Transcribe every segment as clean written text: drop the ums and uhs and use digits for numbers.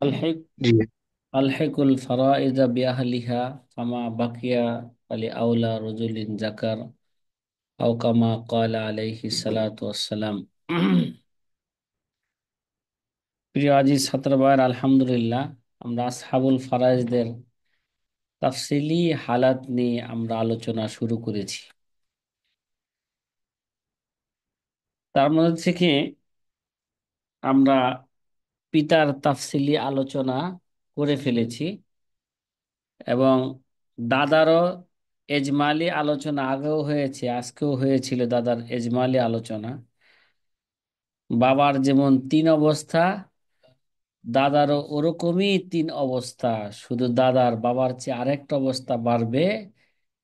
الحق জি। الحق الفرائض بأهلها فما بقي فلأولى رجل ذكر أو كما قال عليه الصلاة والسلام প্রিয় আজিজ ছাত্র ভাইয়ের আলহামদুলিল্লাহ, আমরা আসহাবুল ফারাইজদের তাফসিলি হালাত নিয়ে আমরা আলোচনা শুরু করেছি। তার মধ্যে থেকে আমরা পিতার তাফসিলি আলোচনা করে ফেলেছি এবং দাদারও এজমালি আলোচনা আগেও হয়েছে, আজকেও হয়েছিল দাদার এজমালি আলোচনা। বাবার যেমন তিন অবস্থা, দাদারও ওরকমই তিন অবস্থা, শুধু দাদার বাবার চেয়ে আরেকটা অবস্থা বাড়বে।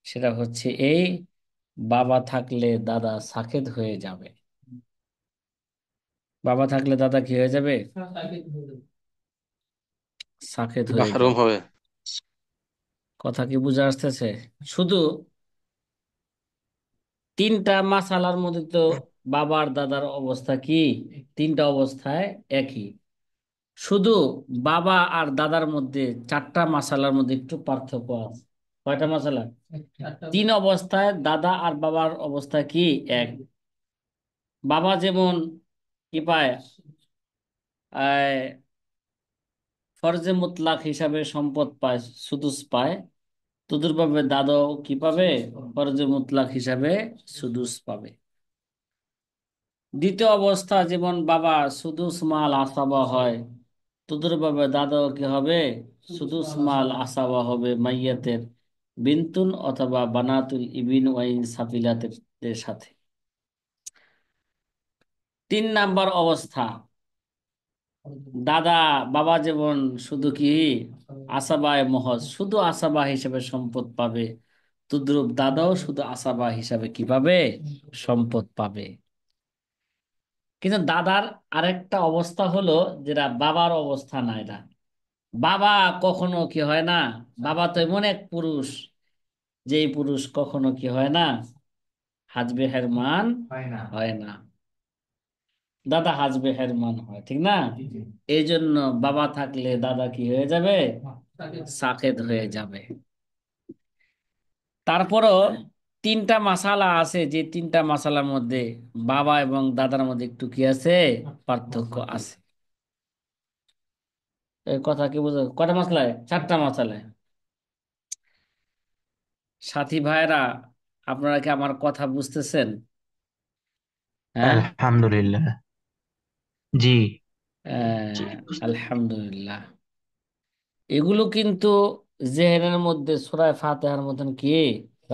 সেটা হচ্ছে এই: বাবা থাকলে দাদা সাকেত হয়ে যাবে। বাবা থাকলে দাদা কি হয়ে যাবে? সাকেত হয়ে মাহরুম যাবে। হবে। কথা কি বুঝে আসতেছে? শুধু তিনটা মাসালার মধ্যে তো বাবার দাদার অবস্থা কি তিনটা অবস্থায় একই। শুধু বাবা আর দাদার মধ্যে চারটা মাসালার মধ্যে একটু পার্থক্য আছে। কয়টা মাসালা? তিন অবস্থায় দাদা আর বাবার অবস্থা কি এক। বাবা যেমন কি পায়, আহ, ফরজে মুতলাক হিসাবে সম্পদ পায়, সুদুস পায়। তদুরভাবে দাদাও কি পাবে? ফরজে মুতলাক হিসাবে সুদুস পাবে। দ্বিতীয় অবস্থা যেমন বাবা সুদুস মাল আসাবা হয়, তদুরভাবে দাদাও কি হবে? সুদুস মাল আসাবা হবে মাইয়াতের বিনতুন অথবা বানাতুল ইবিন ওয়াইন সাফিলাতের দের সাথে। তিন নাম্বার অবস্থা, দাদা বাবা যেমন শুধু কি আসাবায় মহজ, শুধু আসাবা হিসেবে সম্পদ পাবে, তদ্রুপ দাদাও শুধু আসাবা হিসাবে কি পাবে? সম্পদ পাবে। কিন্তু দাদার আরেকটা অবস্থা হলো যেটা বাবার অবস্থা না। এটা বাবা কখনো কি হয় না, বাবা তো এমন এক পুরুষ, যেই পুরুষ কখনো কি হয় না, হাজবে হেরমান হয় না। দাদা হাজবে হেরমান হয়, ঠিক না? এই জন্য বাবা থাকলে দাদা কি হয়ে যাবে? সাকেত হয়ে যাবে। তারপরও তিনটা মাসালা আছে, যে তিনটা মাসালার মধ্যে বাবা এবং দাদার মধ্যে একটু কি আছে? পার্থক্য আছে। এই কথা কি বুঝো? কটা মাসলায়? চারটা মাসালায়। সাথী ভাইরা, আপনারা কি আমার কথা বুঝতেছেন? হ্যাঁ। আলহামদুলিল্লাহ। জি। জি, আলহামদুলিল্লাহ। এগুলো কিন্তু জেহেনের মধ্যে সূরা ফাতিহার মতন কি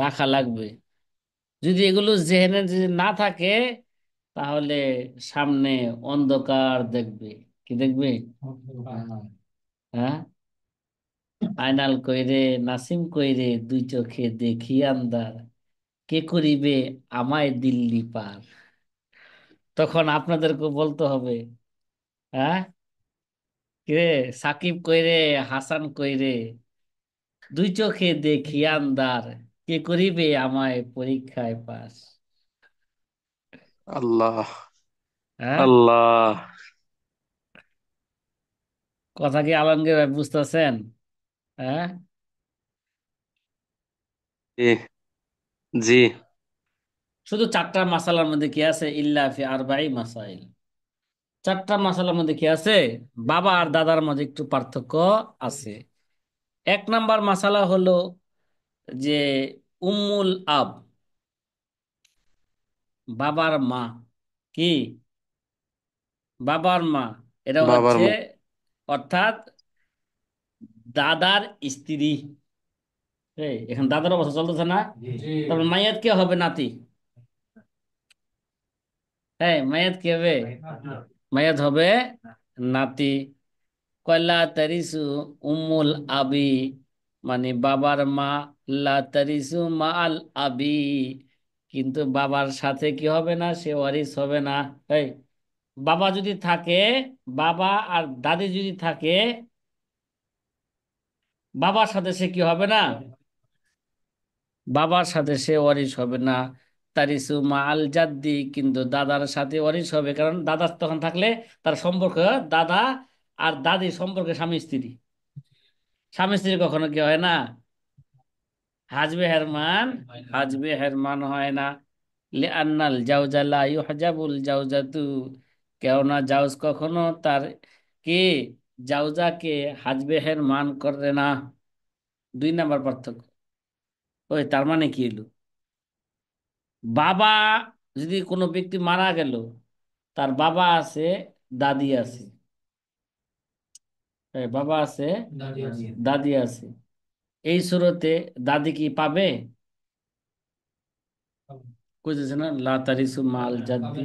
রাখা লাগবে। যদি এগুলো জেহেনে যদি না থাকে, তাহলে সামনে অন্ধকার দেখবে। কি দেখবে? হ্যাঁ। আয়নাল কইরে নাসিম কইরে দুই চোখে দেখি আন্দার, কে করিবে আমায় দিল্লি পার। তখন আপনাদেরকে বলতে হবে, হ্যাঁ, কে সাকিব কইরে হাসান কইরে দুই চোখে দেখি আন্দার, কে করিবে আমায় পরীক্ষায় পাস। আল্লাহ। হ্যাঁ। আল্লাহ। কথা কি আলমগীর ভাই বুঝতেছেন? হ্যাঁ। জি। জি। শুধু চারটা মাসালার মধ্যে কি আছে? ইল্লা ফি আরবাই মাসাইল। চারটা মাসালার মধ্যে কি আছে? বাবা আর দাদার মধ্যে একটু পার্থক্য আছে। এক নাম্বার মাসালা হলো যে উম্মুল আব, বাবার মা। কি? বাবার মা। এটা বাবার হচ্ছে মুখ। অর্থাৎ দাদার স্ত্রী। এখন দাদার অবস্থা চলতেছে না? তারপর মাইয়াত কে হবে? নাতি। হ্যাঁ, মাইয়াত কি হবে? মাইয়াত হবে নাতি। কয়লা তারিসু উম্মুল আবি, মানে বাবার মা। লা তারিসু মা আল আবি, কিন্তু বাবার সাথে কি হবে না? সে ওয়ারিস হবে না। এই, বাবা যদি থাকে, বাবা আর দাদি যদি থাকে, বাবার সাথে সে কি হবে না? বাবার সাথে সে ওয়ারিশ হবে না। তারিসু মা আল জাদ্দি, কিন্তু দাদার সাথে ওয়ারিশ হবে, কারণ দাদা তখন থাকলে তার সম্পর্ক দাদা আর দাদি সম্পর্কে স্বামী স্ত্রী, স্বামী স্ত্রী কখনো কি হয় না? হাজবে হেরমান, হাজবে হেরমান হয় না। লিআন্নাল জাওজা লা ইউহজাবুল জাওজাতু, কেননা জাউজ কখনো তার কে জাউজাকে হাজবে হেরমান করে না। 2 নাম্বার পার্থক্য। ওই তার মানে কি হলো, বাবা যদি কোনো ব্যক্তি মারা গেল, তার বাবা আছে, দাদি আছে, বাবা আছে, দাদি আছে, এই সুরতে দাদি কি পাবে? বুঝেছে না, লা তারিসু মাল জাদ্দি।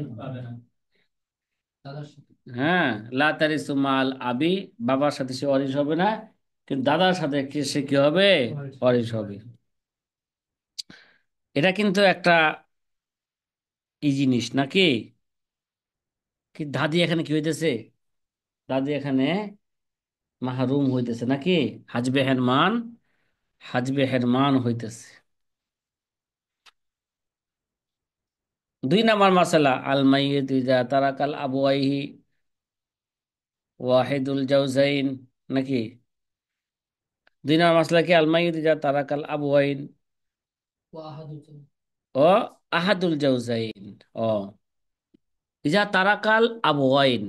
হ্যাঁ, লা তারিসু মাল আবি, বাবার সাথে সে ওয়ারিশ হবে না, কিন্তু দাদার সাথে সে কি হবে? ওয়ারিশ হবে। এটা কিন্তু একটা ই জিনিস নাকি? কি দাদি এখানে কি হইতেছে? দাদি এখানে মাহরুম হইতেছে নাকি? হাজবে হেরমান, হাজবে হেরমান হইতেছে। 2 নাম্বার মাসালা, আল মাইয়িত ইজা তারাকাল আবওয়াইহি ওয়াহিদুল জাওজাইন, নাকি? 2 নাম্বার মাসলা কি, আল মাইয়িত ইজা তারাকাল আবওয়াইন ও আহাদুল জাওজাইন। ও, ইজা তারাকাল আবওয়াইন,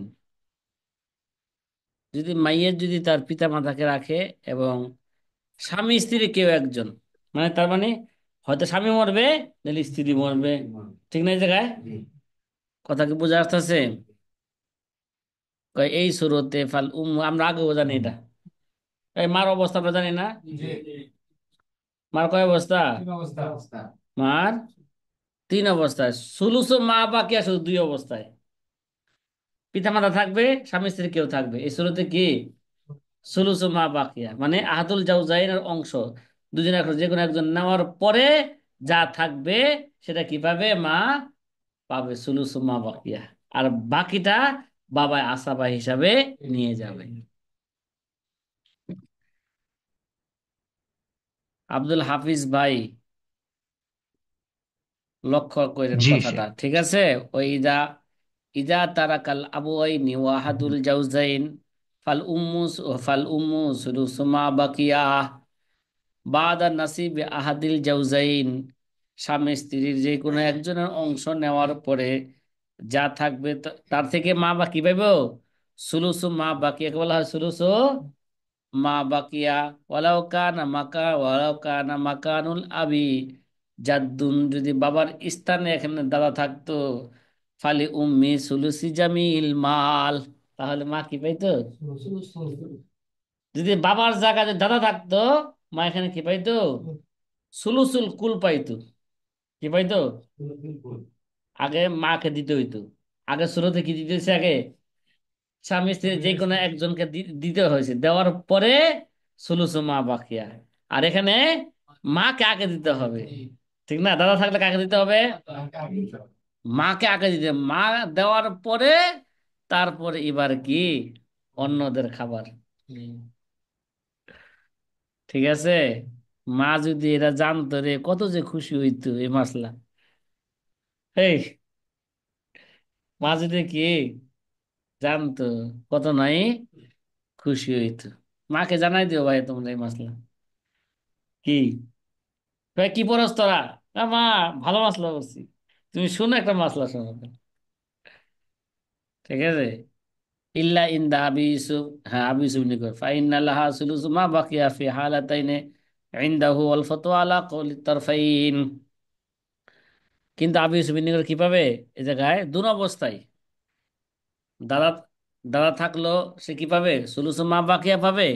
যদি মাইয়ের যদি তার পিতা মাতাকে রাখে এবং স্বামী স্ত্রী কেউ একজন, মানে তার মানে হয়তো স্বামী মরবে, নাহলে স্ত্রী মরবে, ঠিক না? এই জায়গায় কথা কি বোঝা আসতেছে? কয় এই সুরতে ফাল আমরা আগেও জানি এটা। এই মার অবস্থা আমরা জানি না? মার কয় অবস্থা? মার 3 অবস্থায়। সুলুস মা বাকি আছে 2 অবস্থায়। পিতা মাতা থাকবে, স্বামী স্ত্রী কেউ থাকবে, এই শুরুতে কি সুলুস মা বাকিয়া, মানে আহাদুল জাউজাইনের অংশ দুজনের যে কোনো একজন নেওয়ার পরে যা থাকবে সেটা কি পাবে? মা পাবে সুলুস মা বাকিয়া। আর বাকিটা বাবায় আসাবা হিসাবে নিয়ে যাবে। আব্দুল হাফিজ ভাই, লক্ষ্য করেন জি কথাটা, শেখ। ঠিক আছে? ওই ইদা, ইদা তারাকাল আবওয়াইনি ওয়াহাদুল জাউজাইন ফাল উম্মু সুলুসুমা বাকিয়া বাদা নাসিব আহাদিল জাউজাইন, স্বামী স্ত্রীর যে কোনো একজনের অংশ নেওয়ার পরে যা থাকবে তার থেকে মা বাকি পাইব সুলুসু মা বাকিয়াকে বলা হয় সুলুসু মা বাকিয়া। ওয়ালাউ কানা মাকানুল আবি জাদ্দুন, যদি বাবার স্থানে এখানে দাদা থাকতো, ফালি উম্মি সুলুসি জামিল মাল, তাহলে মা কি পাইতো? যদি বাবার জায়গায় যদি দাদা থাকতো, মা এখানে কি পাইতো? সুলুসুল কুল পাইতো। কি পাইতো? আগে মাকে দিতে হইতো। আগে শুরুতে কি দিতে হয়েছে? আগে স্বামী স্ত্রী যে কোনো একজনকে দিতে হয়েছে, দেওয়ার পরে সুলুসু মা বাকিয়া। আর এখানে মাকে আগে দিতে হবে, ঠিক না? দাদা থাকলে কাকে দিতে হবে? মাকে আগে দিতে, মা দেওয়ার পরে তারপরে এবার কি অন্যদের খাবার। ঠিক আছে? মা যদি এরা জানতো রে, কত যে খুশি হইতো এই মাসলা। এই মা যদি কি জানতো, কত নাই খুশি হইতো। মাকে জানাই দিও ভাই তোমরা এই মাসলা কি। ভাই কি পড়াস তোরা? মা ভালো মাসলা করছি। তুমি শুনো একটা মাসলা, শোনো তো। ঠিক আছে? ইল্লা ইনদা আবি ইউসুফ, হ্যাঁ আবি ইউসুফ নিকো ফাইন্না লাহা সুলুসু মা বাকিয়া ফি হালাতাইনে ইনদাহু ওয়াল ফাতওয়া আলা কওলি তারফাইন। কিন্তু আবি ইউসুফ নিকো কি পাবে এই জায়গায়? 2 অবস্থায় দাদা, দাদা থাকলো সে কি পাবে? সুলুসু মা বাকিয়া পাবে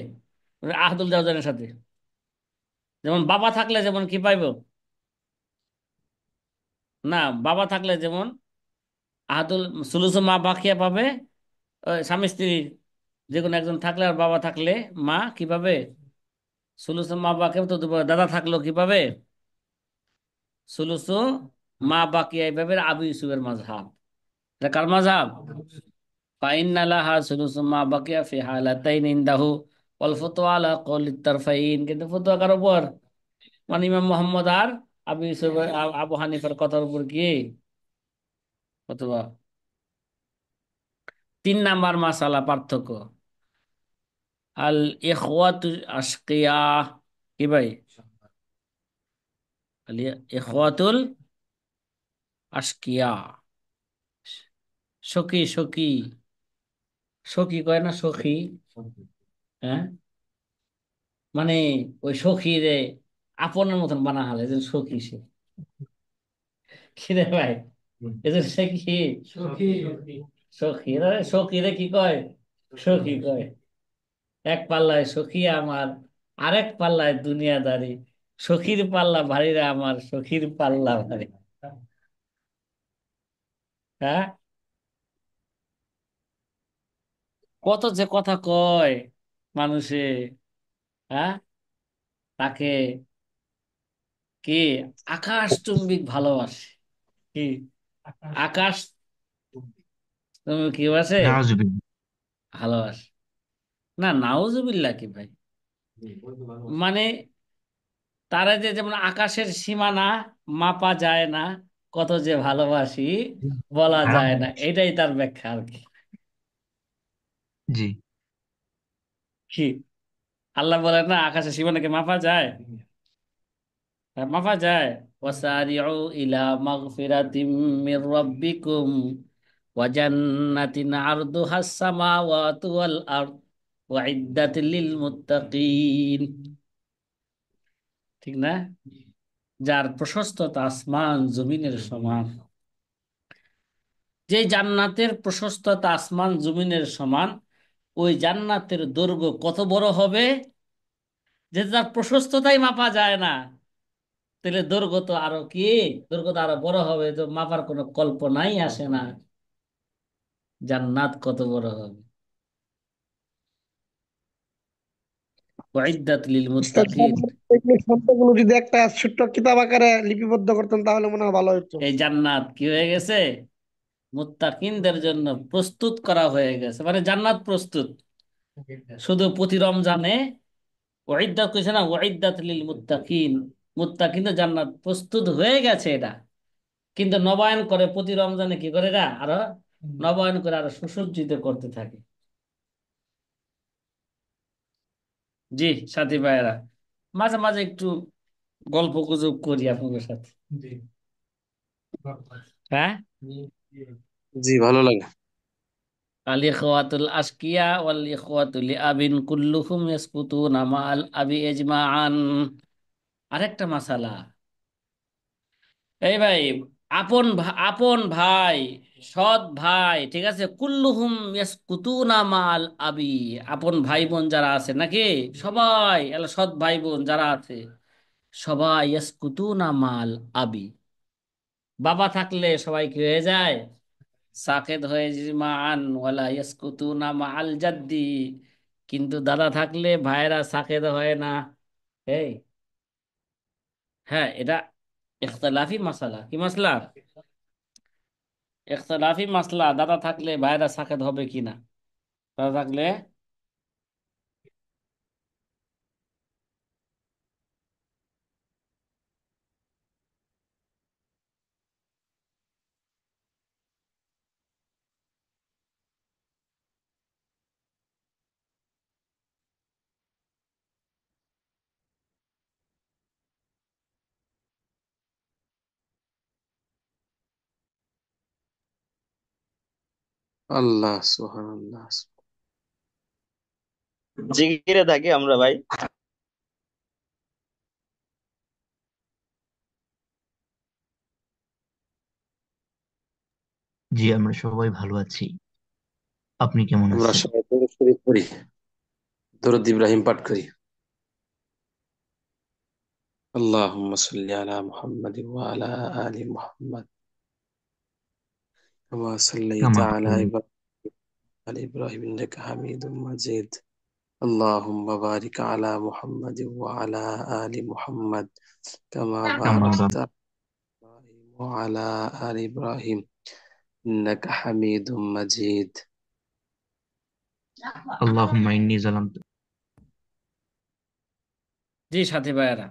আহদুল জাওজানের সাথে। যেমন বাবা থাকলে যেমন কি পাইবো, না বাবা থাকলে যেমন আহাদুল সুলুসু মা বাকিয়া পাবে, স্বামী স্ত্রী যে কোনো একজন থাকলে আর বাবা থাকলে মা কি পাবে? সুলুসু মা বাকিয়া তো দেবো। দাদা থাকলো কি পাবে? সুলুসু মা বাকিয়া, এইভাবে আবু ইউসুফের মাযহাব। এটা কার মাযহাব? ফাইন্না লাহা সুলুসু মা বাকিয়া ফি হালাতাইন ইনদাহু ওয়াল ফাতওয়া আলা কওলি তারফাইন। কিন্তু ফতোয়া কার উপর? মানে ইমাম মোহাম্মদ আর আবু ইউসুফ, আবু হানিফার কথার উপর কি ফতোয়া। 3 নাম্বার মাসালা পার্থক্য, আল ইখওয়াতু আশকিয়া, কি ভাই? আল ইখওয়াতুল আশকিয়া, সখী সখী, সখী কয় না, সখী। হ্যাঁ, মানে ওই সখী রে আপনের মতন বানা হালে যে সখী সে, কি রে ভাই? এদের সে কি সখী? সখী রে, সখী রে কি কয়? সখী কয়। এক পাল্লায় সখী আমার, আরেক পাল্লায় দুনিয়াদারি, সখীর পাল্লা ভারী রে আমার, সখীর পাল্লা ভারী। হ্যাঁ, কত যে কথা কয় মানুষে। হ্যাঁ, তাকে কি আকাশ চুম্বিক ভালোবাসে, কি আকাশ তুমি কি বাসে নাউজুবিল্লাহ। ভালোবাসে। না, নাউজুবিল্লাহ কি ভাই, মানে তারা যে যেমন আকাশের সীমানা মাপা যায় না, কত যে ভালোবাসি বলা হারাম যায় না, বলছি। এটাই তার ব্যাখ্যা আর কি। জি। কি আল্লাহ বলেন না আকাশের সীমানাকে মাপা যায়? হ্যাঁ, মাপা যায়। ওয়াসারিউ ইলা মাগফিরাতিম মির রাব্বিকুম ওয়া জান্নাতিন আরদুহাস সামাওয়াতু ওয়াল আরদ উইদ্দাত লিল মুত্তাকিন, ঠিক না? যার প্রশস্ততা আসমান জমিনের সমান। যে জান্নাতের প্রশস্ততা আসমান জমিনের সমান, ওই জান্নাতের দৈর্ঘ্য কত বড় হবে, যে তার প্রশস্ততাই মাপা যায় না, তাহলে দৈর্ঘ্য তো আরো কি, দৈর্ঘ্য তো আরো বড় হবে, তো মাপার কোনো কল্পনাই আসে না জান্নাত কত বড় হবে। উইদ্দাত লিল উস্তাদ, মুত্তাকিন। এই শব্দগুলো যদি একটা ছোট্ট কিতাব আকারে লিপিবদ্ধ করতেন তাহলে মনে হয় ভালো হতো। এই জান্নাত কি হয়ে গেছে, মুত্তাকিনদের জন্য প্রস্তুত করা হয়ে গেছে, মানে জান্নাত প্রস্তুত। শুধু প্রতি রমজানে উইদ্দাত কইছে না, উইদ্দাত লিল মুত্তাকিন, মুত্তাকিনদের জান্নাত প্রস্তুত হয়ে গেছে এটা। কিন্তু নবায়ন করে প্রতি রমজানে, কি করে এরা আরো নবায়ন করে আরো সুসজ্জিত করতে থাকে। জি, সাথী ভাইয়েরা, মাঝে মাঝে একটু গল্প গুজব করি আপনাদের সাথে। হ্যাঁ, জি, ভালো লাগে। আল ইখওয়াতুল আশকিয়া ওয়াল ইখওয়াতুল আবিন কুল্লুহুম ইয়াসকুতুনা মাআল আবি ইজমাআন। আরেকটা মাসালা, এই ভাই, আপন ভাই, সৎ ভাই, ঠিক আছে, কুল্লুহুম ইয়াসকুতুনা মাআল আবি, আপন ভাই বোন যারা আছে নাকি, সবাই এলা সৎ ভাই বোন যারা আছে, সবাই ইয়াসকুতুনা মাআল আবি, বাবা থাকলে সবাই কি হয়ে যায়, সাকেত হয়ে মান, ওয়ালা ইয়াসকুতুনা মাআল জাদ্দি, কিন্তু দাদা থাকলে ভাইরা সাকেত হয় না। এই, হ্যাঁ, এটা ইখতিলাফি মাসালা, কি মাসলা? ইখতিলাফি মাসলা, দাদা থাকলে ভাইরা সাকেত হবে কিনা, দাদা থাকলে। আল্লাহ সুবহানাল্লাহ। জিকিরে থাকি আমরা ভাই। জি, আমরা সবাই ভালো আছি। আপনি কেমন আমরা আছেন? সবাই দরুদ শরীফ পড়ি, দরুদ ইব্রাহিম পাঠ করি। আল্লাহুম্মা সাল্লি আলা মুহাম্মাদিন ওয়া আলা আলি মুহাম্মাদ কামা সাল্লাইতা কামা আলা বারাক- ইব্রাহিম ওয়া আলা ইব্রাহিম ইন্নাকা হামিদুম মাজিদ। اللهم بارك على محمد وعلى آل محمد كما কামা باركت বারাক- على إبراهيم وعلى آل إبراهيم إنك حميد مجيد. আল্লাহুম্মা ইন্নী যালামতু। জি, সাথী ভাইয়েরা,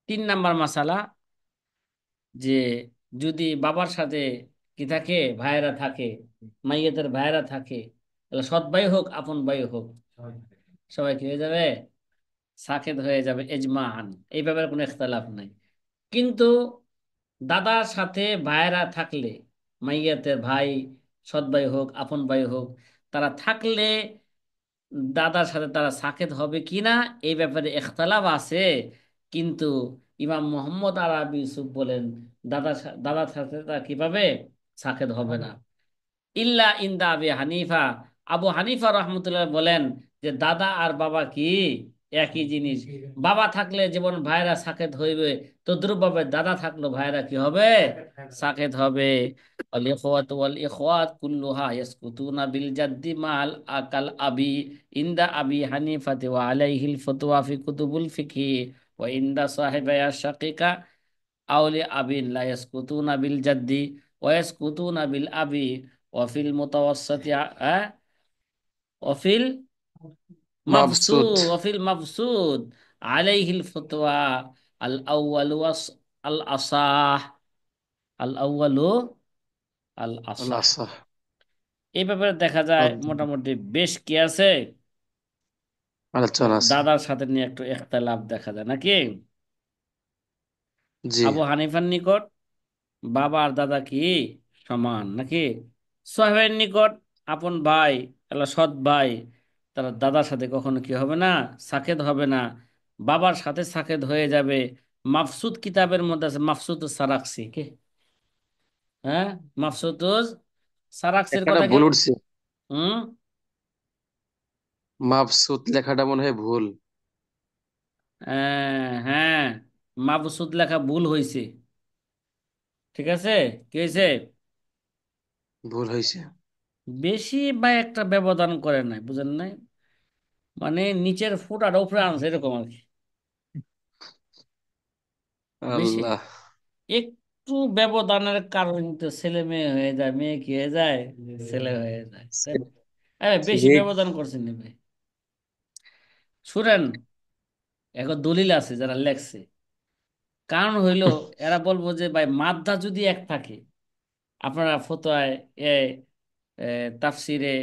3 নাম্বার মাসালা, যে যদি বাবার সাথে কি থাকে, ভাইয়েরা থাকে, মাইয়াতের ভাইয়েরা থাকে, সৎ ভাই হোক আপন ভাই হোক, সবাই কি হয়ে যাবে? সাকেত হয়ে যাবে এজমাআন। এই ব্যাপারে কোনো ইখতিলাফ নাই। কিন্তু দাদার সাথে ভাইয়েরা থাকলে, মাইয়াতের ভাই, সৎ ভাই হোক আপন ভাই হোক, তারা থাকলে দাদার সাথে তারা সাকেত হবে কিনা এই ব্যাপারে ইখতিলাফ আছে। কিন্তু ইমাম মোহাম্মদ আরবি ইউসুফ বলেন দাদার সাথে তারা কিভাবে সাকেত হবে না, ইল্লা ইনদা আবি হানিফা। আবু হানিফা রহমতুল্লাহ বলেন যে দাদা আর বাবা কি একই জিনিস। বাবা থাকলে যেমন ভাইরা সাকেত হইবে, তদ্রুপভাবে দাদা থাকলে ভাইরা কি হবে? সাকেত হবে। ওয়াল ইখওয়াতু ওয়াল ইখওয়াত কুল্লুহা ইয়াসকুতুনা বিল জাদ্দি মাল আকাল আবি ইনদা আবি হানিফাতি ওয়া আলাইহিল ফতওয়া ফি কুতুবুল ফিকহি ওয়া ইনদা সাহিবায়া শাকিকা আউলি আবিন লা ইয়াসকুতুনা বিল জাদ্দি ওয়া ইয়াসকুতুনা বিল আবি ওয়াফিল মুতাওয়াসসাতি ওয়াফিল মাবসুত। ওয়াফিল মাবসুদ আলাইহিল ফতওয়া আল আউয়ালু আল আসাহ। আল আউয়ালু আল আল্লাহ আসাহ। সাহ। এই ব্যাপারে দেখা যায় মোটামুটি বেশ কি আছে, আলোচনা আছে। দাদার সাথে নিয়ে একটু ইখতিলাফ দেখা যায় নাকি? জি। আবু হানিফার নিকট বাবা আর দাদা কি সমান নাকি? সোহেবের নিকট আপন ভাই, আল্লাহ সৎ ভাই, তারা দাদার সাথে কখনো কি হবে না? সাকেত হবে না। বাবার সাথে সাকেত হয়ে যাবে। মাফসুদ কিতাবের মধ্যে আছে মাফসুদ সারাকসি কে, হ্যাঁ, মাফসুদ সারাকসির লেখাটা কথা কি? ভুল উঠছে। হুম। মাবসুত লেখাটা মনে হয় ভুল। হ্যাঁ, মাফসুদ লেখা ভুল হয়েছে। ঠিক আছে, কি হয়েছে? ভুল হয়েছে। বেশি বা একটা ব্যবধান করে নাই, বুঝেন নাই? মানে নিচের ফুটাটা উপরে আনছে এরকম আর কি। বেশি আল্লাহ। একটু ব্যবধানের কারণে তো ছেলে মেয়ে হয়ে যায়, মেয়ে কি হয়ে যায়? ছেলে হয়ে যায়, তাই না? বেশি ঠিক। ব্যবধান করছেন নি ভাই। শুনেন, এখন দলিল আছে যারা লেখছে। কারণ হইলো এরা বলবো যে ভাই মাদ্দা যদি এক থাকে, আপনারা ফতোয়ায় এ এ, তাফসিরে,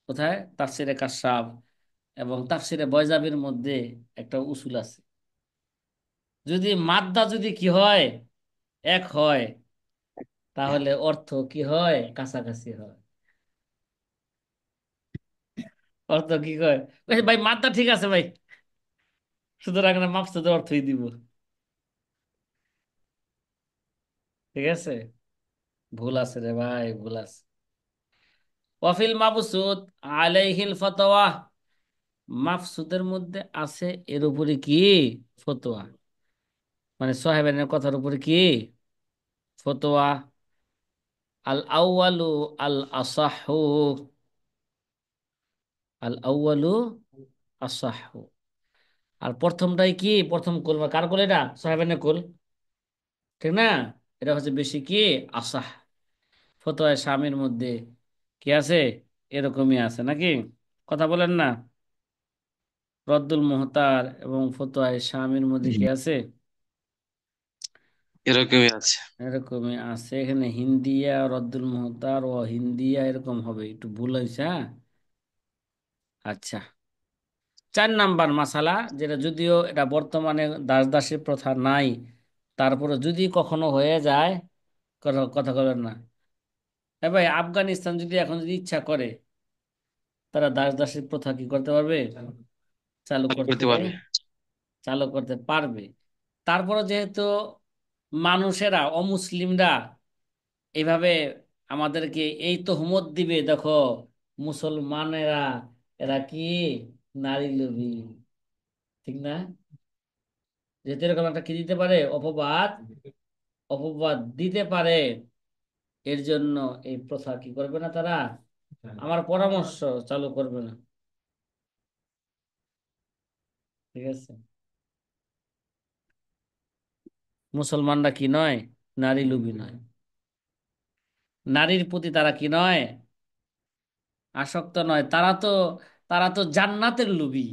কোথায় তাফসিরে কাশাফ এবং তাফসিরে বয়জাবির মধ্যে একটা উসুল আছে, যদি মাদ্দা যদি কি হয়, এক হয়, তাহলে অর্থ কি হয়? কাছাকাছি হয়। অর্থ কি কয়? বলছে, ভাই মাত্রা ঠিক আছে ভাই, সুতরাং না মাকসুদের অর্থই দিব। ঠিক আছে? ভুল আছে রে ভাই, ভুল আছে। ওয়াফিল মাবসুদ আলাইহিল ফতোয়া, মাফসুদের মধ্যে আছে এর উপরে কি? ফতোয়া, মানে সাহেবের কথার উপরে কি? ফতোয়া। আল আউয়ালু আল আসাহু, আল আউয়ালু আসাহু। আর প্রথমটাই কি? প্রথম কোল বা কার কোল? এটা সাহেবের কোল, ঠিক না? এটা হচ্ছে বেশি কি? আসাহ। ফতোয়া স্বামীর মধ্যে কি আছে? এরকমই আছে নাকি? কথা বলেন না? রদ্দুল মুহতার এবং ফতোয়া স্বামীর মধ্যে কি আছে? এরকমই আছে। এরকমই আছে। এখানে হিন্দিয়া রদ্দুল মুহতার ও হিন্দিয়া এরকম হবে, একটু ভুল হয়েছে, হ্যাঁ। আচ্ছা, 4 নাম্বার মাসালা, যেটা যদিও এটা বর্তমানে দাস দাসী প্রথা নাই, তারপরে যদি কখনো হয়ে যায়, কথা কথা বলেন না, হ্যাঁ ভাই, আফগানিস্তান যদি এখন যদি ইচ্ছা করে, তারা দাস দাসী প্রথা কি করতে পারবে? চালু চালু করতে করতে পারবে। চালু করতে পারবে। তারপরে যেহেতু মানুষেরা অমুসলিমরা এইভাবে আমাদেরকে এই তহমত দিবে, দেখো মুসলমানেরা এরা কি নারী লোভী, ঠিক না? যেহেতু এরকম একটা কি দিতে পারে, অপবাদ, অপবাদ দিতে পারে, এর জন্য এই প্রথা কি করবে না তারা, আমার পরামর্শ, চালু করবে না। ঠিক আছে? মুসলমানরা কি নয়? নারী লোভী নয়। নারীর প্রতি তারা কি নয়? আসক্ত নয়। তারা তো জান্নাতের লোভী।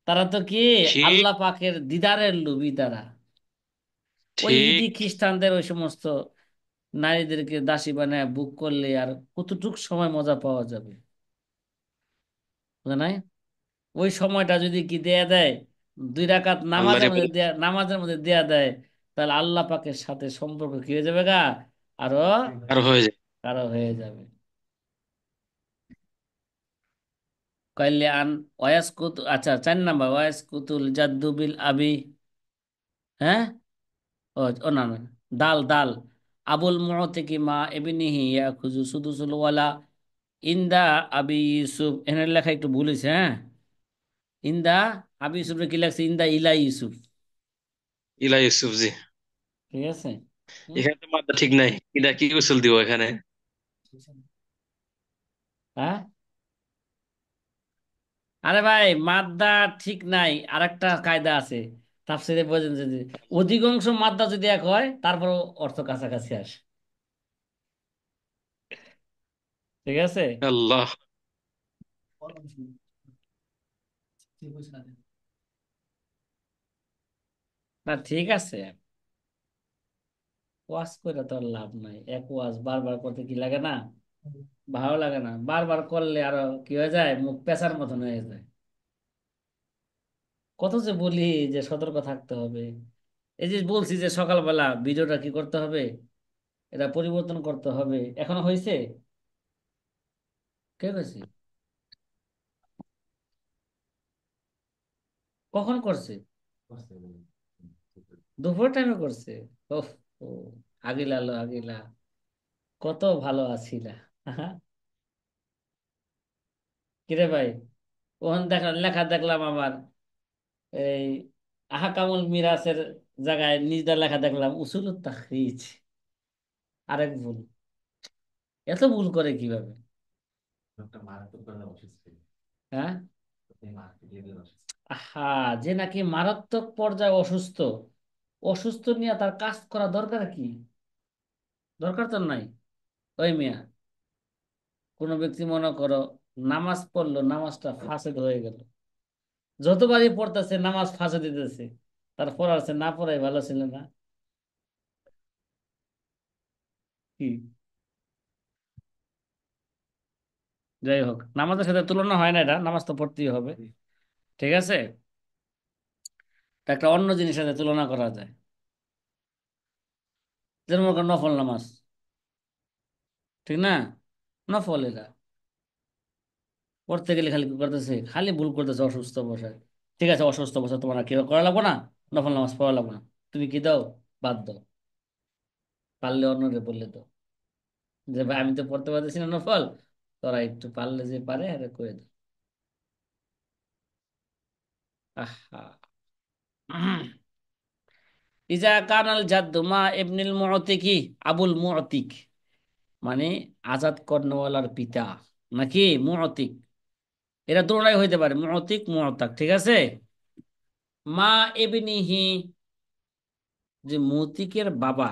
তারা তো কি? ঠিক। আল্লাহ পাকের দিদারের লোভী তারা। ওই ঠিক। ইহুদি খ্রিস্টানদের ওই সমস্ত নারীদেরকে দাসী বানায় বুক করলে আর কতটুক সময় মজা পাওয়া যাবে, বুঝা নাই? ওই সময়টা যদি কি দেয়া দেয়, 2 রাকাত আল্লাহর নামাজের মধ্যে ইবাদত দেয়া, নামাজের মধ্যে দেয়া দেয়, তাহলে আল্লাহ পাকের সাথে সম্পর্ক কি হয়ে যাবে গা, আরো আর হয়ে যায়। কারো হয়ে যাবে। কইলে আন ওয়াসকুত, আচ্ছা 4 নাম্বার, ওয়াসকুতুল জাদ্দু বিল আবি। হ্যাঁ, ও ও না না, দাল দাল, আবুল মুআতিকি মা ইবনিহি ইয়াখুযু সুদুসুল ওয়ালা ইনদা আবি ইউসুফ। এখানে লেখা একটু ভুল হয়েছে, হ্যাঁ। ইনদা আবি ইউসুফ কি লেখছে, ইনদা ইলা ইউসুফ। ইলা ইউসুফ জি। ঠিক আছে। হুম? এখানে তো মাত্রা ঠিক নাই, এটা কি উসুল দিব এখানে? হ্যাঁ, আরে ভাই মাদ্দা ঠিক নাই, আরেকটা কায়দা আছে তাফসীরে বোঝেন যদি, অধিকাংশ মাদ্দা যদি এক হয় তারপর অর্থ কাছাকাছি আসে। ঠিক আছে। আল্লাহ। না ঠিক আছে, ওয়াজ করে তো আর লাভ নাই, এক ওয়াজ বারবার করতে কি লাগে না, ভালো লাগে না, বারবার করলে আরো কি হয়ে যায়, মুখ পেঁচার মতন হয়ে যায়। কত যে বলি যে সতর্ক থাকতে হবে। এই যে বলছি যে সকালবেলা ভিডিওটা কি করতে হবে, এটা পরিবর্তন করতে হবে, এখনো হয়েছে? কে হয়েছে? কখন করছে? দুপুর টাইমে করছে? ওহ, ও আগিলা লো আগিলা, কত ভালো আছিলা। কিরে ভাই, ওখানে দেখা লেখা দেখলাম আবার, এই আহকামুল মিরাসের জায়গায় নিজটা লেখা দেখলাম উসুলুত তাখরিজ। আরেক ভুল, এত ভুল করে কিভাবে? হ্যাঁ, আহা, যে নাকি মারাত্মক পর্যায়ে অসুস্থ, অসুস্থ নিয়ে তার কাজ করা দরকার কি? দরকার তো নাই। ওই মিয়া, কোনো ব্যক্তি মনে করো নামাজ পড়লো, নামাজটা ফাসেদ হয়ে গেল, যতবারই পড়তেছে নামাজ ফাঁসে দিতেছে, তার পড়ার চেয়ে না পড়াই ভালো ছিল না? কি? যাই হোক, নামাজের সাথে তুলনা হয় না, এটা নামাজ তো পড়তেই হবে। ঠিক আছে, তা একটা অন্য জিনিসের সাথে তুলনা করা যায়, যেমন মনে করো নফল নামাজ, ঠিক না? নফল এরা পড়তে গেলে খালি কি করতেছে, খালি ভুল করতেছে অসুস্থ অবস্থায়। ঠিক আছে, অসুস্থ অবস্থায় তোমার কি করা লাগবো না, নফল নামাজ পড়া লাগবো না, তুমি কি দাও, বাদ দাও, পারলে অন্যরে বললে দাও যে ভাই আমি তো পড়তে পারতেছি না নফল, তোরা একটু পারলে যে পারে আরে করে দাও। আহা। ইজা কানাল জাদ্দু মা ইবনিল মুআতিকি, আবুল মুআতিক মানে আজাদ কর্ণওয়ালার পিতা, নাকি মুআতিক, এরা দুটোই হইতে পারে, মুআতিক মুআতাক, ঠিক আছে। মা ইবনিহি, যে মুতিকের বাবা,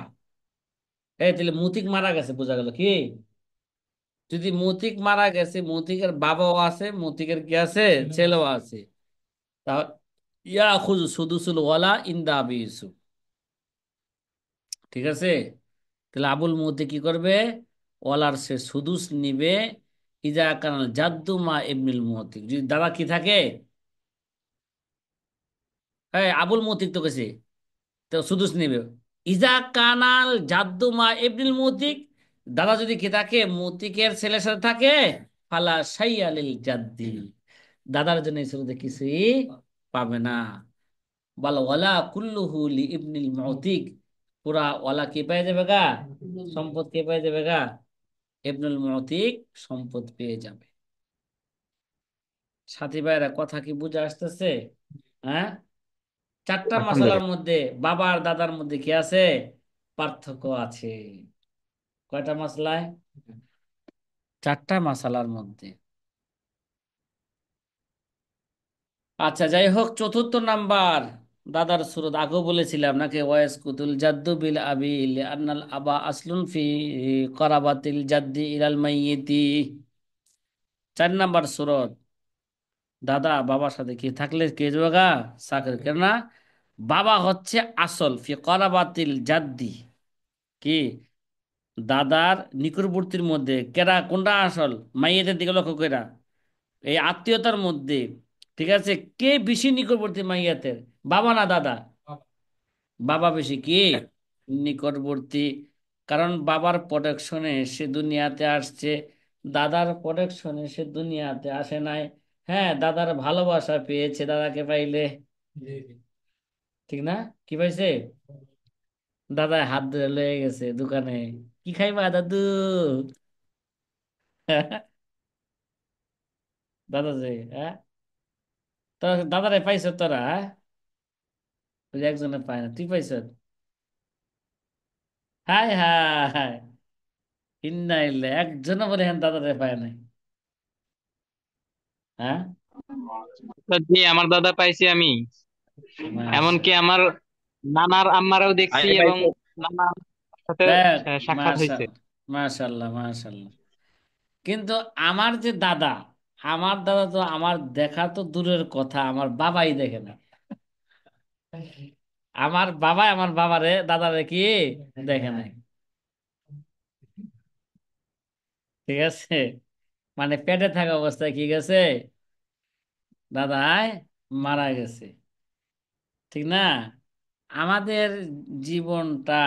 এই তাহলে মুতিক মারা গেছে, বোঝা গেল কি? যদি মুতিক মারা গেছে, মুতিকের বাবাও আছে, মুতিকের কি আছে, ছেলেও আছে, তাহলে ইয়া খুযু সুদুসুল ওয়ালা ইনদা আবি ইউসুফ। ঠিক আছে, তাহলে আবুল মুতি কি করবে, ওয়ালার সে সুদুস নিবে, ইজা কানাল জাদ্দু মা ইবনুল মুতিক, যদি দাদা কি থাকে, হ্যাঁ আবুল মুতিক তো কেছে, তো সুদুস নিবে। ইজা কানাল জাদ্দু মা ইবনুল মুতিক, দাদা যদি কি থাকে, মুতিকের ছেলের সাথে থাকে, ফালা শাইআ লিল জাদ্দি, দাদার জন্য এই শুরুতে কিছুই পাবে না। বাল ওয়ালা কুল্লুহু লি ইবনিল মুতিক, পুরা ওয়ালা কে পেয়ে যাবে গা, সম্পদ কে পেয়ে যাবে গা, ইবনুল মুতিক সম্পদ পেয়ে যাবে। সাথী ভাইরা কথা কি বুঝে আসতেছে? হ্যাঁ, 4টা মশালার আলহামদুলিল্লাহ। মধ্যে বাবা আর দাদার মধ্যে কি আছে, পার্থক্য আছে। কয়টা মশলায়, 4টা মশালার মধ্যে। আচ্ছা যাই হোক, 4র্থ নাম্বার, দাদার সুরত আগেও বলেছিলাম নাকি, ওয়াইস কুতুল জাদ্দু বিল আবি আন্নাল আবা আসলুন ফি করাবাতিল জাদ্দি ইলাল মাইয়িতি। 4 নাম্বার সুরত, দাদা বাবার সাথে কি থাকলে কে যাবে গা, সাকির, কেননা বাবা হচ্ছে আসল ফি করাবাতিল জাদ্দি, কি দাদার নিকটবর্তীর মধ্যে কেরা কোনটা আসল, মাইয়াদের দিকে লক্ষ্য কইরা এই আত্মীয়তার মধ্যে, ঠিক আছে, কে বেশি নিকটবর্তী মাইয়াতের, বাবা না দাদা? বাবা বেশি কি নিকটবর্তী, কারণ বাবার প্রোটেকশনে সে দুনিয়াতে আসছে, দাদার প্রোটেকশনে সে দুনিয়াতে আসে নাই। হ্যাঁ, দাদার ভালোবাসা পেয়েছে দাদাকে পাইলে, ঠিক না? কি পাইছে? দাদা হাত ধরে লয়ে গেছে দোকানে, কি খাইবা দাদু? দাদা যে, হ্যাঁ, তোরা দাদারে পাইছ তোরা, হ্যাঁ? ওই যে একজনে পায় না, তুই পাইছ? হাই হাই, ইন্না ইল্লা, একজনও বলে হ্যাঁ দাদারে পায় নাই, হ্যাঁ। তো জি, আমার দাদা পাইছি আমি। মাশা, এমনকি আমার নানার আম্মারাও দেখছি আমি এবং পাইছি। নানার সাথে দেখ, সাক্ষাৎ হয়েছে। মাশাল, মাশাল্লাহ মাশাল্লাহ। কিন্তু আমার যে দাদা, আমার দাদা তো আমার দেখা তো দূরের কথা, আমার বাবাই দেখে না। আমার বাবা আমার বাবারে দাদারে কি দেখে নাই, ঠিক আছে? মানে পেটে থাকা অবস্থায় কি গেছে, দাদাই মারা গেছে, ঠিক না? আমাদের জীবনটা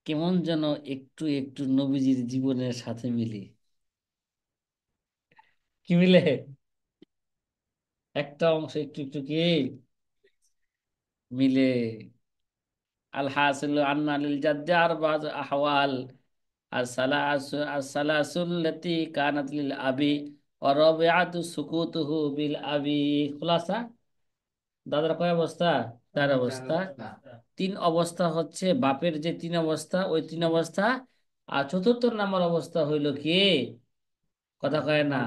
কেমন যেন একটু একটু নবীজির জীবনের সাথে মিলি, কি মিলে? একটা অংশ একটু একটু কি মিলে। আল হাসিলু আন্না লিল জাদ্দি আরবাজ আহওয়াল, আসসালাসুল্লাতি কানাত লিল আবি ওয়া রাবিআতু সুকুতুহু বিল আবি। খুলাসা, দাদার কয় অবস্থা? চার অবস্থা। তিন অবস্থা হচ্ছে বাপের যে তিন অবস্থা, ওই তিন অবস্থা। আর চতুর্থ নাম্বার অবস্থা হইল কি, কথা কয় না,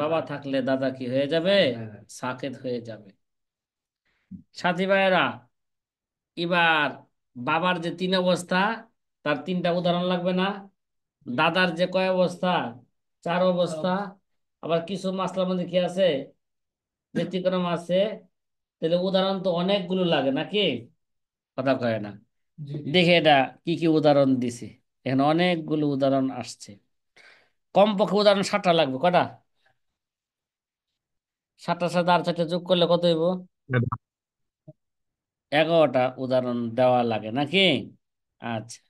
বাবা থাকলে দাদা কি হয়ে যাবে, সাকেত হয়ে যাবে। সাথী ভাইয়েরা, এবার বাবার যে তিন অবস্থা, তার তিনটা উদাহরণ লাগবে না? দাদার যে কয় অবস্থা, চার অবস্থা। আবার কিছু মাসলার মধ্যে কি আছে, ব্যতিক্রম আছে। তাহলে উদাহরণ তো অনেকগুলো লাগে নাকি, কথা কয় না? দেখে এটা কি কি উদাহরণ দিছি, এখানে অনেকগুলো উদাহরণ আসছে। কমপক্ষে উদাহরণ 7টা লাগবে, কটা? 7টার সাথে আর 4টা যোগ করলে কত হইব? 11টা উদাহরণ দেওয়া লাগে নাকি? আচ্ছা,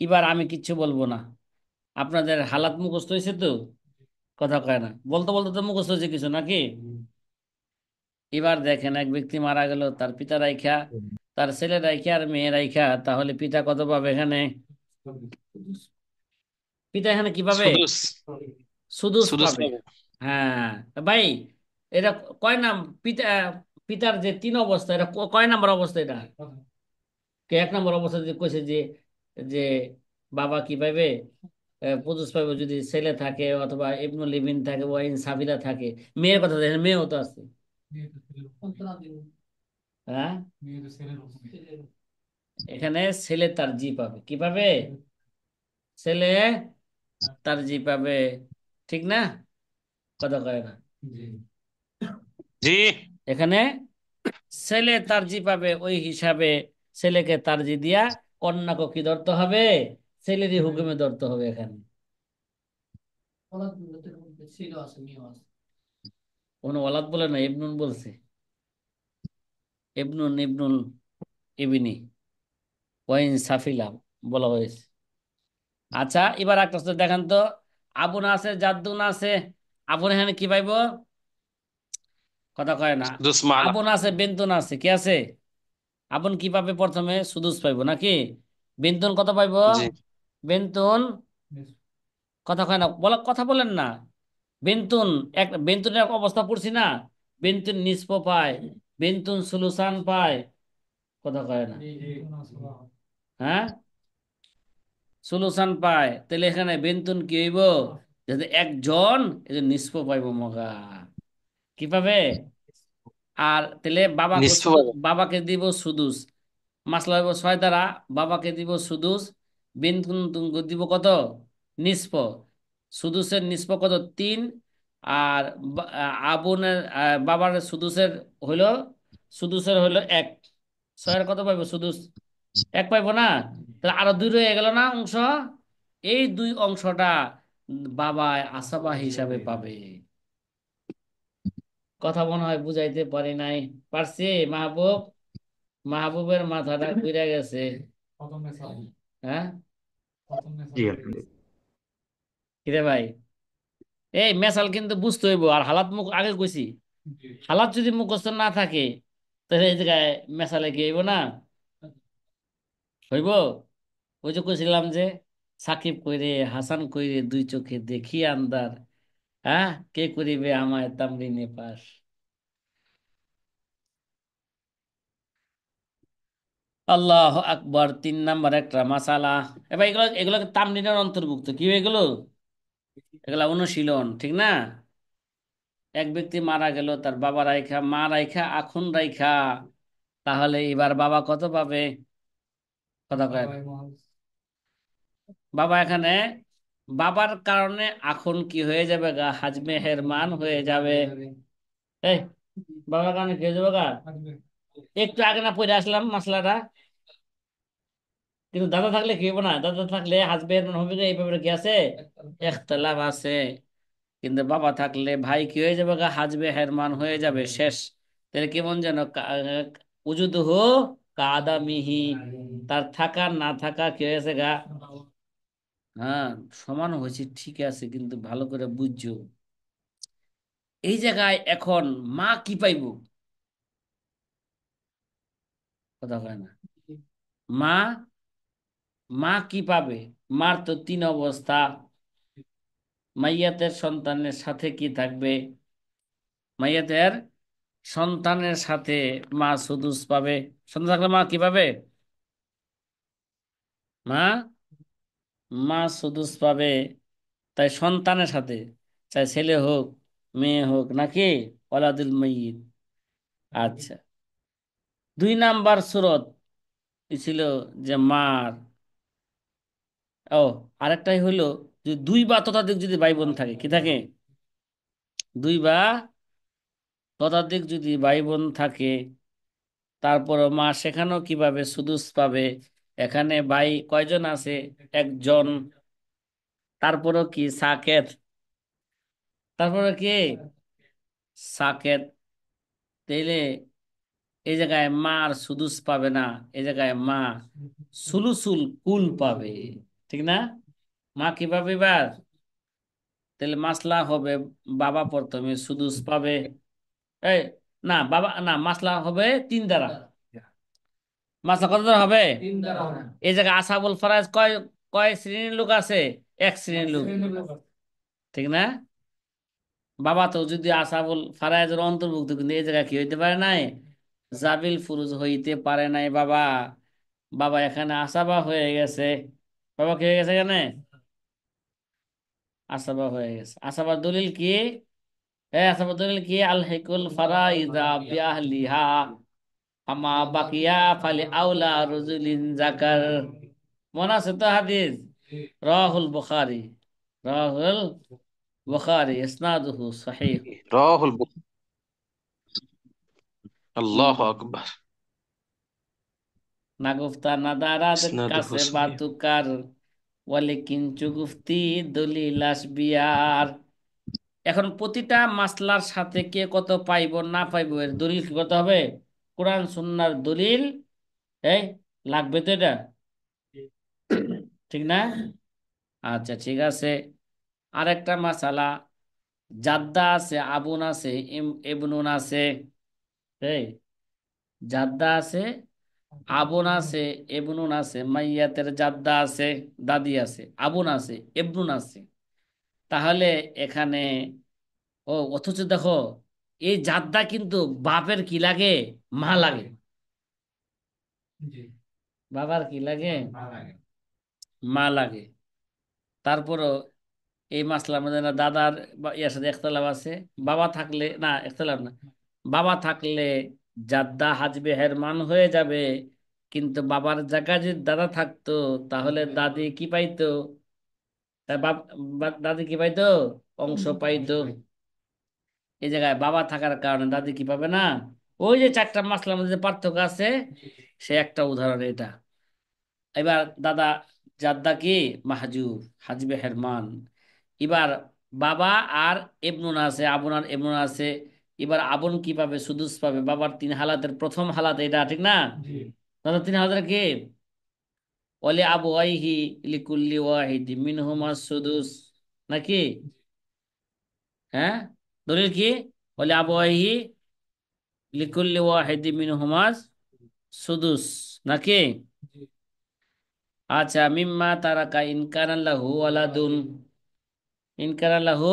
এবার আমি কিচ্ছু বলবো না, আপনাদের হালাত মুখস্থ হয়েছে তো, কথা কয় না, বলতে বলতে তো মুখস্থ হয়েছে কিছু নাকি? এবার দেখেন, এক ব্যক্তি মারা গেল, তার পিতা রাইখা, তার ছেলে রাইখা আর মেয়ে রাইখা, তাহলে পিতা কত পাবে এখানে? পিতা এখানে কি পাবে? সুদুস। সুদুস সুদুস পাবে। পাবে। হ্যাঁ ভাই, এটা কয় নাম পিতা, পিতার যে তিন অবস্থা, এটা কয় নাম্বার অবস্থা এটা? কে এক নম্বর অবস্থা যে কইছে যে, যে বাবা কি পাইবে, পুদুস পাইবে যদি ছেলে থাকে অথবা ইবনুল লিবিন থাকে, ওয়াইন সাবিলা থাকে। মেয়ের কথা দেখেন, মেয়েও তো আছে, হ্যাঁ। এখানে ছেলে তার জি পাবে, কি পাবে? ছেলে তার জি পাবে, ঠিক না? কথা কয় না, জি। এখানে ছেলে তার জি পাবে, ওই হিসাবে ছেলেকে তার জি দিয়া কন্যাকে কি ধরতে হবে, ছেলেরই হুকুমে ধরতে হবে এখানে। কোনো ওলাদ বলে না, ইবনুন বলছে, ইবনুন ইবনুল ইবিনি ওয়াইন সাফিলা বলা হয়েছে। আচ্ছা, এবার একটা দেখেন তো, আবুন আছে জাদ্দুন আছে, আবুন এখানে কি পাইবো, কথা কয় না? সুদুস মালা। আবুন আছে বেন্তুন আছে, কি আছে? আবুন কি পাবে প্রথমে? সুদুস পাইবো নাকি? বেন্তুন কত পাইবো? জি। বেন্তুন, কথা কয় না, বলা কথা বলেন না। বেন্তুন, এক বেন্তুনের এক অবস্থা পড়ছি না, বেন্তুন নিসফ পায়, বেন্তুন সুলুসান পায়, কথা কয় না, হ্যাঁ, সুলুসান পায়। তাহলে এখানে বেন্তুন কি হইব, যাতে একজন এই নিসফ পাইব মগা, কি পাবে? আর তাহলে বাবাকে নিসফ শুধু, পাবে। বাবাকে দিব সুদুস, মাসলা হইব 6 দ্বারা, বাবাকে দিব সুদুস, বেন্তুন দিব কত, নিসফ। সুদুসের নিসফ কত, 3। আর আবুনের বাবার সুদুসের হইল, সুদুসের হইল 1। 6-এর কত পাইব সুদুস? 1 পাইব না? তাহলে আরো 2 রয়ে গেল না অংশ, এই দুই অংশটা বাবা আসাবা হিসাবে পাবে। কথা মনে হয় বুঝাইতে পারি নাই। পারছি মাহবুব? মাহবুবের মাথাটা ঘুরে গেছে। হ্যাঁ, জি আলহামদুলিল্লাহ। কিরে ভাই, এই মেসাল কিন্তু বুঝতে হইব, আর হালাত মুখ আগে কইছি। হালাত যদি মুখস্থ না থাকে তাহলে এই জায়গায় মেসালে কি হইব না? হইব। ওই যে কইছিলাম যে সাকিব কইরে হাসান কইরে দুই চোখে দেখি আন্দার, হ্যাঁ কে করিবে আমায় তামরিনে পাস। আল্লাহ আকবার। 3 নাম্বার একটা মাসালা। এবার এগুলো এগুলো তামরিনের অন্তর্ভুক্ত, কি এগুলো? এগুলা অনুশীলন, ঠিক না? এক ব্যক্তি মারা গেল, তার বাবা রাইখা মা রাইখা আখুন রাইখা, তাহলে এবার বাবা কত পাবে? কথা কয়। বাবা এখানে বাবার কারণে আখুন কি হয়ে যাবে গা? হাজমে হেরমান হয়ে যাবে। এই, বাবার কারণে কি হয়ে যাবে গা? একটু আগে না পড়ে আসলাম মাসলাটা। কিন্তু দাদা থাকলে কি হইব না? দাদা থাকলে হাজবে হেরমান হবে না, এই ব্যাপারে কি আছে? ইখতিলাফ আছে। কিন্তু বাবা থাকলে ভাই কি হয়ে যাবে গা? হাজবে হেরমান হয়ে যাবে, শেষ। তাহলে কেমন যেন উজুদুহু কাদামিহি, তার থাকা না থাকা কি হয়েছে গা? হ্যাঁ, সমান হয়েছে ঠিক আছে, কিন্তু ভালো করে বুঝছো। এই জায়গায় এখন মা কি পাইব? কথা কয় না। মা, মা কি পাবে? মার তো 3 অবস্থা। মাইয়াতের সন্তানের সাথে কি থাকবে? মাইয়াতের সন্তানের সাথে মা সুদুস পাবে। সন্তান থাকলে মা কি পাবে? মা, মা সুদুস পাবে। তাই সন্তানের সাথে, চাই ছেলে হোক মেয়ে হোক নাকি, ওলাদুল মাইয়িত। আচ্ছা, 2 নাম্বার সুরত ছিল যে মার, ও আরেকটাই হইলো যে 2 বা ততোধিক যদি ভাই বোন থাকে, কি থাকে? 2 বা ততোধিক যদি ভাই বোন থাকে, তারপরও মা সেখানেও কিভাবে সুদুস পাবে? এখানে ভাই কয়জন আছে? একজন। তারপরও কি সাকেত, তারপরে কি সাকেত। তাইলে এই জায়গায় মা আর সুদুস পাবে না, এই জায়গায় মা সুলুসুল কুল পাবে, ঠিক না? মা কি পাবে এবার? তাহলে মাসলা হবে বাবা প্রথমে সুদুস পাবে। এই, না বাবা না, মাসলা হবে 3 দ্বারা। মাসলা কত দ্বারা হবে? এই জায়গায় আসাবুল ফারাজ কয়, কয় শ্রেণীর লোক আছে? এক শ্রেণীর লোক, ঠিক না? বাবা তো যদি আসাবুল ফারাজের অন্তর্ভুক্ত, কিন্তু এই জায়গায় কি হইতে পারে নাই? জাবিল ফুরুজ হইতে পারে নাই বাবা। বাবা এখানে আসাবা হয়ে গেছে। বাবা কি হয়ে গেছে এখানে? আসাবা হয়ে গেছে। আসাবার দলিল কি? আসাবার দলিল কি? আল হিকুল ফারাইদা বিআহলিহা আমা বাকিয়া ফালি আউলা রজুলিন জাকার। মনে আছে তো হাদিস? রাহুল বুখারী, রাহুল বুখারী, ইসনাদুহু সহিহ। রাহুল হুম। আল্লাহু আকবার। না গুফতা না দারাদ ইসনাদুহু কাছে সহিহ। বাতুকার, ওয়ালে কিঞ্চু গুফতি দলিল আসবিয়ার। এখন প্রতিটা মাসলার সাথে কে কত পাইব না পাইব এর দলিল কি করতে হবে? কোরআন সুন্নাহর দলিল, এই লাগবে তো এটা, ঠিক না? আচ্ছা ঠিক আছে। আরেকটা মাসালা, জাদ্দা আছে, আবুন আছে, এবনুন আছে। এই, জাদ্দা আছে, আবুন আছে, এবনুন আছে, মাইয়াতের জাদ্দা আছে, দাদি আছে, আবুন আছে, এবনুন আছে। তাহলে এখানে, ও অথচ দেখো, এই জাদ্দা কিন্তু বাপের কি লাগে? মা লাগে। বাবার কি লাগে? মা লাগে। তারপরও এই মাসলার মধ্যে না দাদার ইয়ার সাথে একতলাফ আছে। বাবা থাকলে না, একতলাফ না, বাবা থাকলে জাদ্দা হাজবে হেরমান হয়ে যাবে, কিন্তু বাবার জায়গায় যদি দাদা থাকতো তাহলে দাদি কি পাইতো? তার দাদি কি পাইতো? অংশ পাইতো। এই জায়গায় বাবা থাকার কারণে দাদি কি পাবে না? ওই যে 4টা মাসলার মধ্যে যে পার্থক্য আছে, সে একটা উদাহরণ এটা। এবার দাদা জাদ্দা কি মাহজুব, হাজবে হেরমান। এবার বাবা আর এবনুন আছে, আবুন আর এবনুন আছে। এবার আবুন কি পাবে? সুদুস পাবে। বাবার তিন হালাতের প্রথম হালাত এটা, ঠিক না? দাদা তিন হালাতের কি? ওয়ালি আবওয়াইহি লিকুল্লি ওয়াহিদি মিনহুমা সুদুস, নাকি? হ্যাঁ, দলিল কি? ওয়ালি আবওয়াইহি লিকুল্লি ওয়াহিদি মিনহুমা সুদুস, নাকি? আচ্ছা, মিম্মা তারাকা ইনকানা লাহু ওয়ালাদুন, ইনকানা লাহু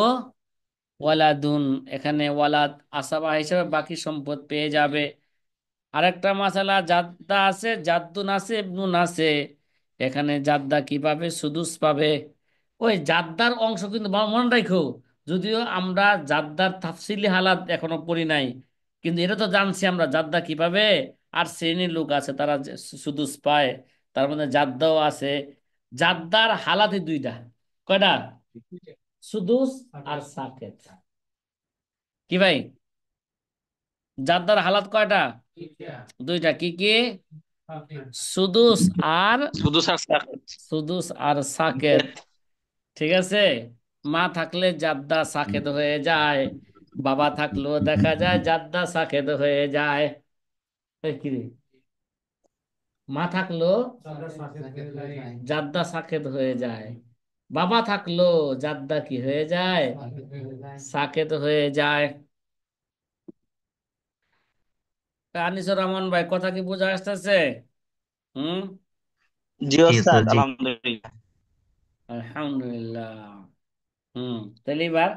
ওয়ালাদুন, এখানে ওয়ালাদ আসাবা হিসেবে বাকি সম্পদ পেয়ে যাবে। আরেকটা মাসালা, জাদ্দা আছে, জাদ্দুন আছে, ইবনুন আছে। এখানে জাদ্দা কি পাবে? সুদুস পাবে। ওই জাদ্দার অংশ কিন্তু মনে রাখো, যদিও আমরা জাদ্দার তাফসিলি হালাত এখনো পড়ি নাই, কিন্তু এটা তো জানছি আমরা জাদ্দা কি পাবে। আর শ্রেণীর লোক আছে তারা যে সুদুস পায়, তার মধ্যে জাদ্দাও আছে। জাদ্দার হালাতই দুইটা। কয়টা? সুদুস আর সাকেত। কি ভাই, জাদ্দার হালাত কয়টা? দুইটা। কি কি? সুদুস আর শুধু স্যার সাকেত। সুদুস আর সাকেত। ঠিক আছে। মা থাকলে জাদ্দা সাকেত হয়ে যায়, বাবা থাকলেও দেখা যায় জাদ্দা সাকেত হয়ে যায়। এই কি রে? মা থাকলো জাদ্দা সাকেত হয়ে যায়, বাবা থাকলো জাদ্দা কি হয়ে যায়? সাকেত হয়ে যায়। আনিসুর রহমান ভাই, কথা কি বোঝা আসতেছে? হুম। জি জি ওস্তাদ, ওস্তাদ, জি। আলহামদুলিল্লাহ। আলহামদুলিল্লাহ। হুম। তাহলে এবার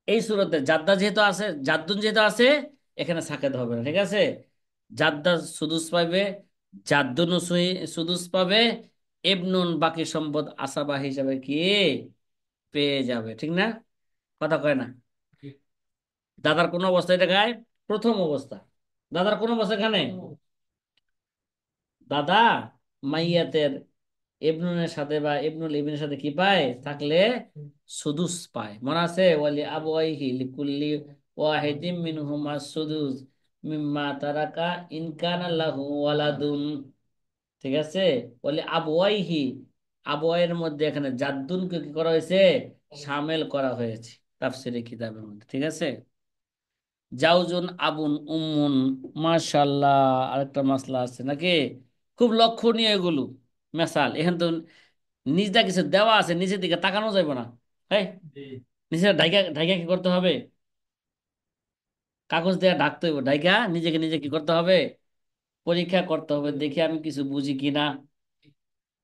এই সুরতে জাদ্দা যেহেতু আছে, জাদ্দুন যেহেতু আছে, এখানে সাকেত হবে না, ঠিক আছে? জাদ্দা সুদুস পাবে, জাদ্দুন সুদুস পাবে, এবনুন বাকি সম্পদ আসাবা হিসাবে কি পেয়ে যাবে, ঠিক না? কথা কয় না? দাদার কোন অবস্থা এটা গায়? প্রথম অবস্থা। দাদার কোন অবস্থা এখানে? দাদা মাইয়াতের ইবনুনের সাথে বা ইবনুল ইবনের সাথে কি পায় থাকলে? সুদুস পায়। মনে আছে? ওয়ালি আবওয়াইহি লিকুল্লি ওয়াহিদিম মিনহুমা সুদুস মিম্মা তারাকা ইন কানা লাহু ওয়ালাদুন। ঠিক আছে। ওয়ালি আবওয়াইহি, আবওয়াইয়ের মধ্যে এখানে জাদ্দুনকে কি করা হয়েছে? শামিল করা হয়েছে তাফসীরে কিতাবের মধ্যে, ঠিক আছে। জাউজুন আবুন উম্মুন, মাশাআল্লাহ। আরেকটা মাসলা আছে নাকি? খুব লক্ষণীয় এগুলো মেসাল। এখানে তো নিজটা কিছু দেওয়া আছে, নিচের দিকে তাকানো যাবে না। হ্যাঁ, নিচে ঢাইকা ঢাইকা কি করতে হবে? কাগজ দিয়ে ঢাকতে হবে, ঢাইকা নিজেকে নিজে কি করতে হবে? পরীক্ষা করতে হবে, দেখি আমি কিছু বুঝি কিনা।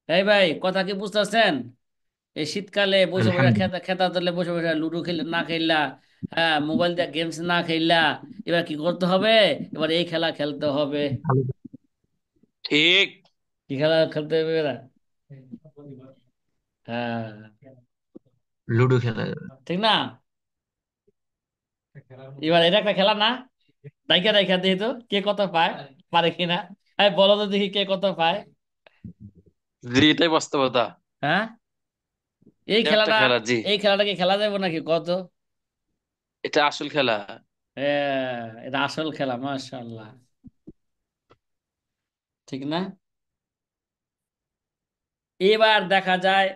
এই ভাই, কথা কি বুঝতেছেন? এই শীতকালে বসে বসে খেতা আলহামদুলিল্লাহ। খেতা তলে বসে বসে লুডো খেলে না খেললা, হ্যাঁ, মোবাইল দিয়ে গেমস না খেললা, এবার কি করতে হবে? এবার এই খেলা খেলতে হবে। ভালো। ঠিক। কি খেলা খেলতে হবে এরা? হ্যাঁ, লুডো খেলা যাবে। ঠিক না? এবার এটা একটা খেলা না? দাইকা দাইকা দেখি তো কে কত পায়, পারে কিনা। এই বলো তো দেখি কে কত পায়। জি, এটাই বাস্তবতা। হ্যাঁ, এই এটা একটা খেলাটা, খেলা, জি। এই খেলাটা কি খেলা যাবে নাকি কত? এটা আসল খেলা। এটা আসল খেলা, মাশাআল্লাহ। ঠিক না? এবার দেখা যায়